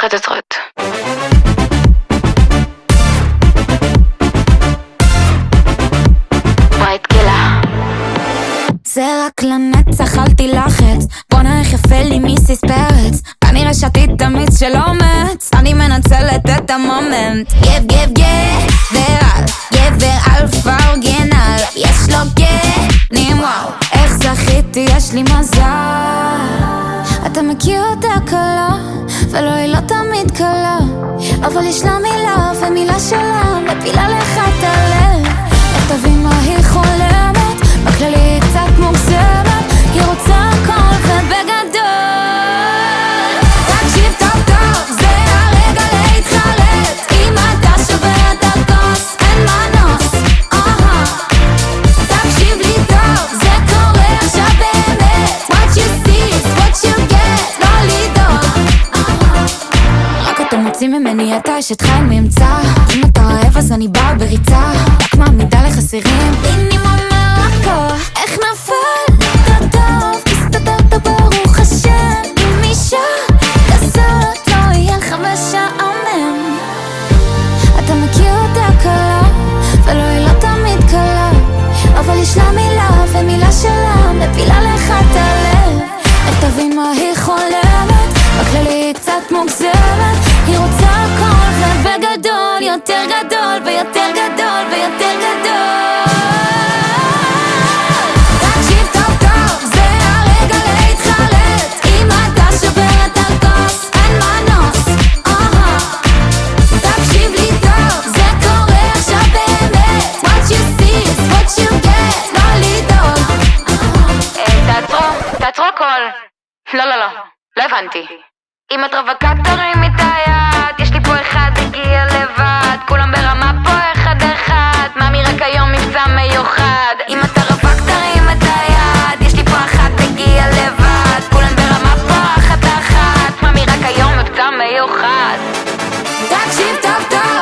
חצוצרות. ברייט גילה. זה רק לנצח, אל תילחץ. בואנה איך יפה לי מיסיס פרץ. כנראה שתית תמיד של אומץ. אני מנצלת את המומנט. גבר אלפא אורגינל. יש לו גנים, וואו איך זכיתי, יש לי מזל. אתה מכיר אותה קלה, ולא היא לא תמיד קלה, אבל יש לה מילה ומילה שלה מפילה לך את הלב. איך תבין מה היא חולמת? בכללי היא קצת מוגזמת, היא רוצה הכל ובגדול. תקשיב טוב טוב, זה הרגע להתחרט. אם אתה שובר את הכוס, אין מנוס. תקשיב לי טוב, זה קורה עכשיו באמת. What you see is what you get, לא לדאוג. רק אתה מוציא ממני את האשת חי ממצא. אם אתה אוהב אז אני באה בריצה, רק מעמידה לחסירים. איני ממרקו, איך נפל? טוב, הסתדרת ברוך השם. עם אישה כזאת לא יהיה לך משעמם. אתה מכיר אותה קלה, ולא היא לא תמיד קלה, אבל יש לה מילה ומילה שלה מפילה לך את הלב. איך תבין מה היא חולמת? בכללי היא קצת מוגזמת, היא רוצה הכל ובגדול, יותר גדול ויותר גדול ויותר גדול. תקשיב טוב טוב, זה הרגע להתחרט. אם אתה שובר את הכוס, אין מנוס. תקשיב לי טוב, זה קורה עכשיו באמת. What you see is what you get, לא לדאוג. תעצרו הכל. לא, לא הבנתי. אם את רווקה תרימי את היד, יש לי פה אחד הגיע לבד, כולם ברמה פה אחד אחד, מאמי רק היום מבצע מיוחד. אם אתה רווק תרים את היד, יש לי פה אחת הגיע לבד, כולם ברמה פה אחת אחת, מאמי רק היום מבצע מיוחד. תקשיב טוב טוב,